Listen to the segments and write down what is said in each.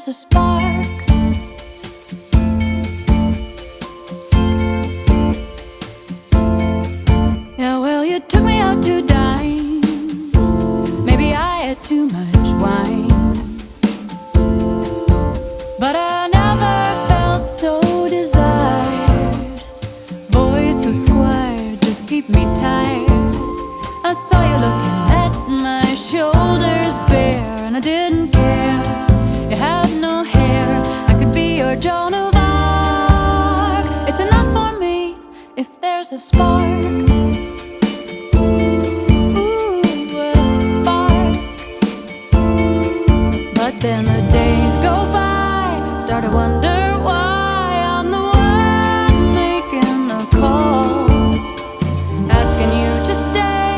there's a spark. Yeah, well, you took me out to dine. Maybe I had too much wine, but I never felt so desired. Boys who squire just keep me tired. I saw you looking at my shoulders bare, and I didn't care. You had no hair. I could be your Joan of Arc. It's enough for me if there's a spark. Ooh, a spark. But then the days go by. Start to wonder why I'm the one making the calls, asking you to stay,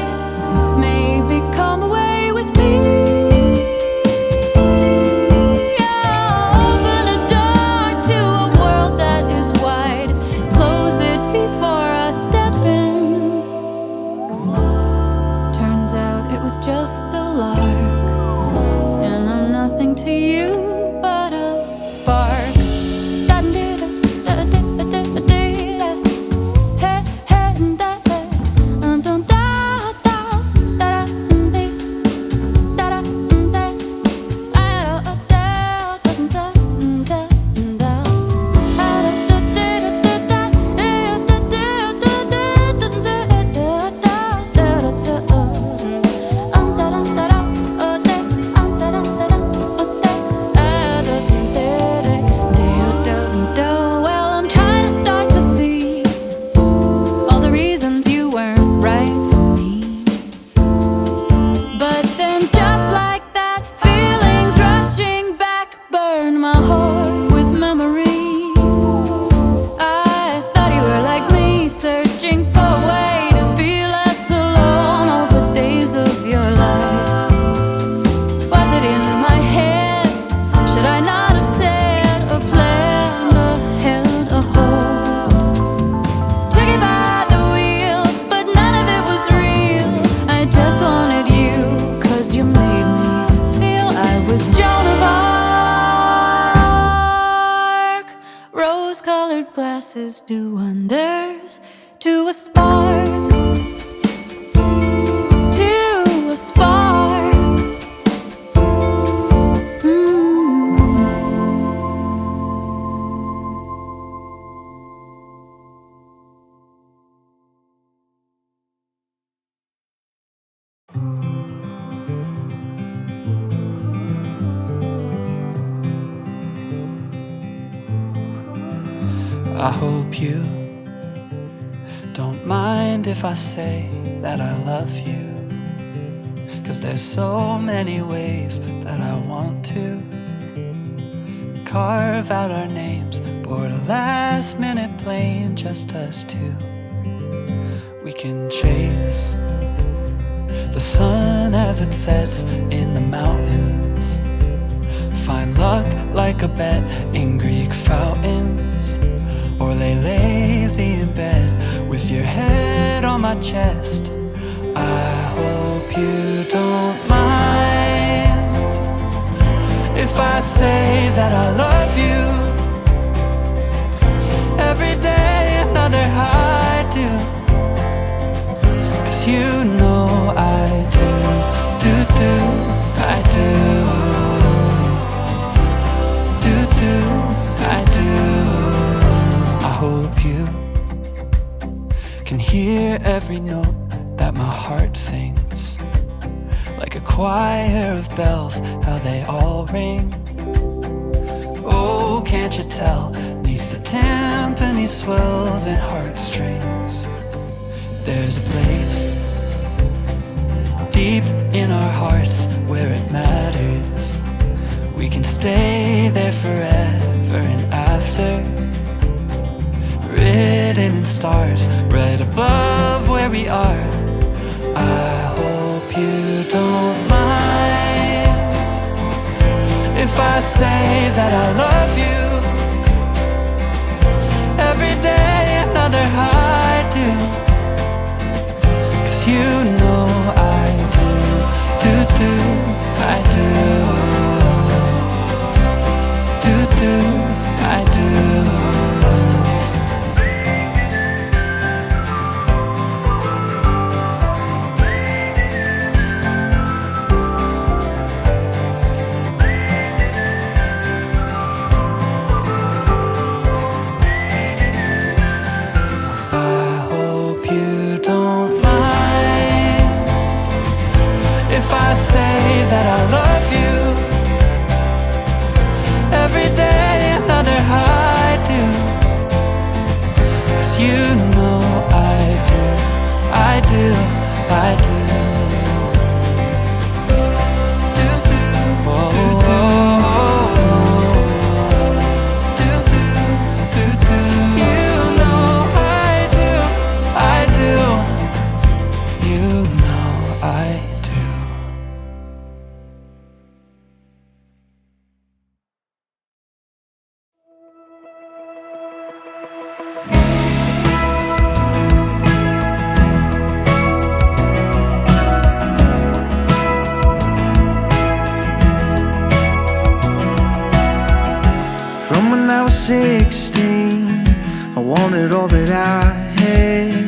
maybe come away with me. Yeah, open a door to a world that is wide. Close it before I step in. Turns out it was just a lark, and I'm nothing to you but a spark. Glasses do wonders to a spark, to a spark. I hope you don't mind if I say that I love you, 'cause there's so many ways that I want to carve out our names, board a last minute plane, just us two. We can chase the sun as it sets in the mountains, find luck like a bet in Greek fountains, or lay lazy in bed with your head on my chest. I hope you don't mind if I say that I love you. Every day another I do, 'cause you know I do, I do, I do. I hope you can hear every note that my heart sings, like a choir of bells, how they all ring. Oh, can't you tell, neath the timpani swells and heartstrings, there's a place deep in our hearts where it matters. We can stay there forever and after, written in stars right above where we are. I hope you don't mind if I say that I love you. Every day another I do, 'cause you know I do, I do. 16, I wanted all that I had.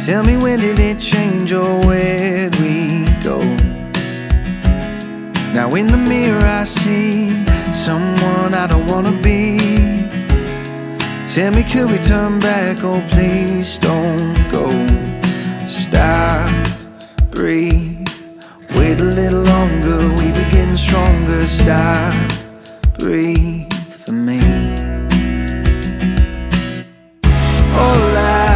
Tell me, when did it change, or where'd we go? Now in the mirror I see someone I don't wanna be. Tell me, could we turn back? Oh, please don't go. Stop, breathe, wait a little longer. We be getting stronger. Stop, breathe for me. All I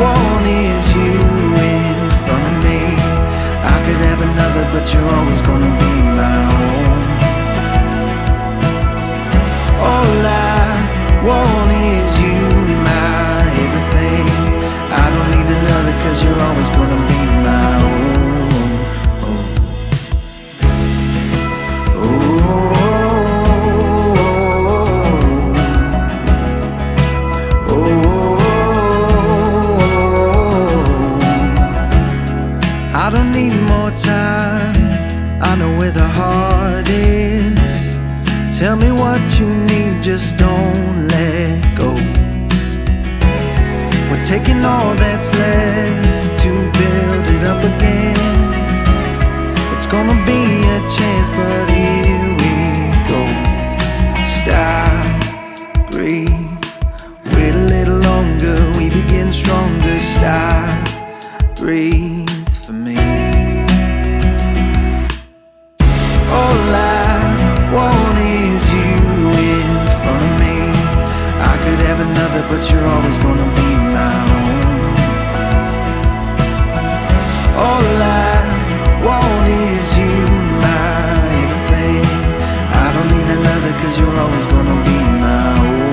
want is you in front of me. I could have another, but you're always gonna be my own. All I want is you, my everything. I don't need another, 'cause you're always gonna be my own. I don't need more time, I know where the heart is. Tell me what you need, just don't let go. We're taking all that's left to build it up again. It's gonna be a chance, but here we go. Stop, breathe, wait a little longer. We begin stronger. Stop, breathe for me. All I want is you in front of me. I could have another, but you're always gonna be my own. All I want is you, my everything. I don't need another, 'cause you're always gonna be my own.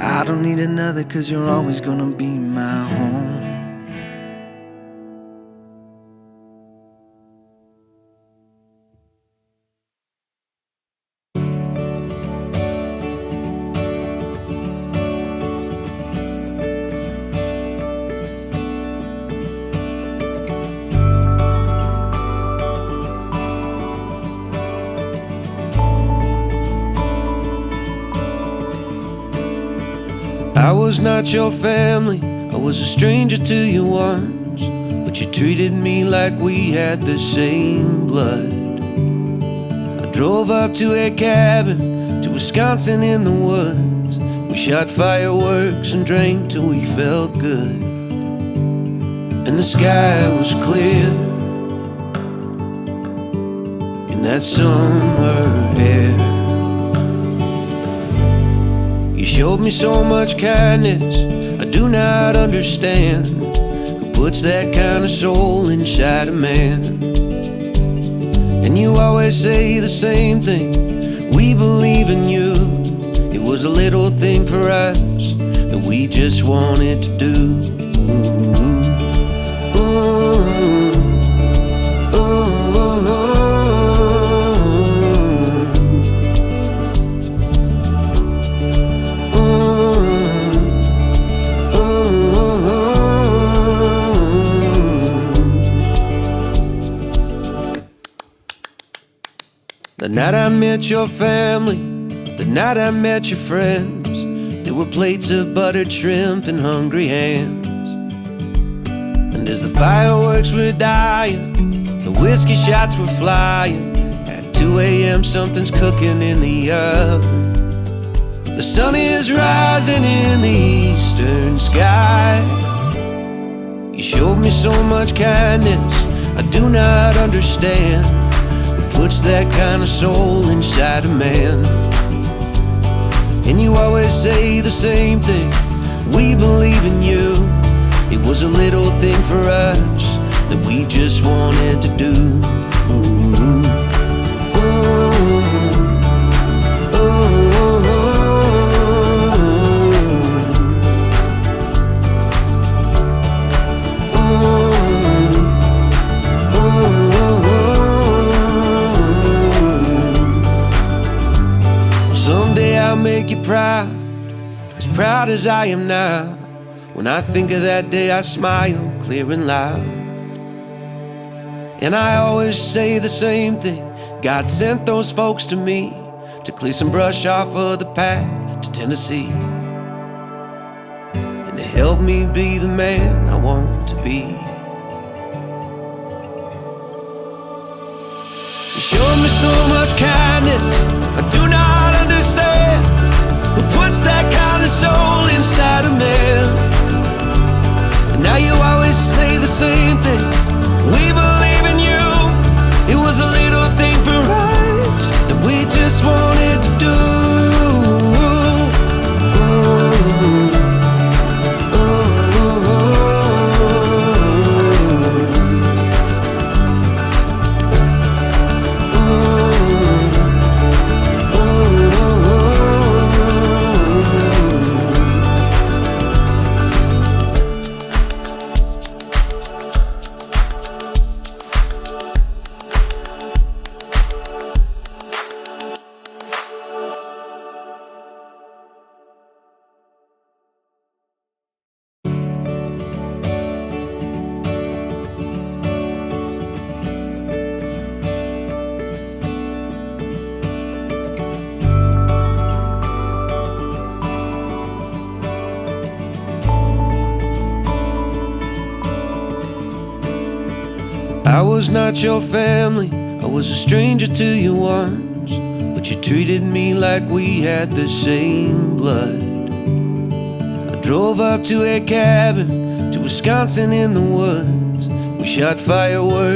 I don't need another, 'cause you're always gonna be my home. I was not your family, I was a stranger to you once, but you treated me like we had the same blood. I drove up to a cabin, to Wisconsin in the woods. We shot fireworks and drank till we felt good, and the sky was clear in that summer air. You showed me so much kindness, I do not understand. Who puts that kind of soul inside a man? And you always say the same thing, we believe in you. It was a little thing for us that we just wanted to do. The night I met your family, the night I met your friends, there were plates of buttered shrimp and hungry hands. And as the fireworks were dying, the whiskey shots were flying, at 2 a.m. something's cooking in the oven. The sun is rising in the eastern sky. You showed me so much kindness, I do not understand. Puts that kind of soul inside a man? And you always say the same thing, we believe in you. It was a little thing for us that we just wanted to do. make you proud, as proud as I am now. When I think of that day, I smile clear and loud. And I always say the same thing: God sent those folks to me to clear some brush off of the path to Tennessee, and to help me be the man I want to be. You showed me so much kindness I do not understand. Who puts that kind of soul inside a man? And now you always say the same thing: we believe in you. It was a little thing for us that we just wanted to do. I was not your family, I was a stranger to you once, but you treated me like we had the same blood. I drove up to a cabin, to Wisconsin in the woods. We shot fireworks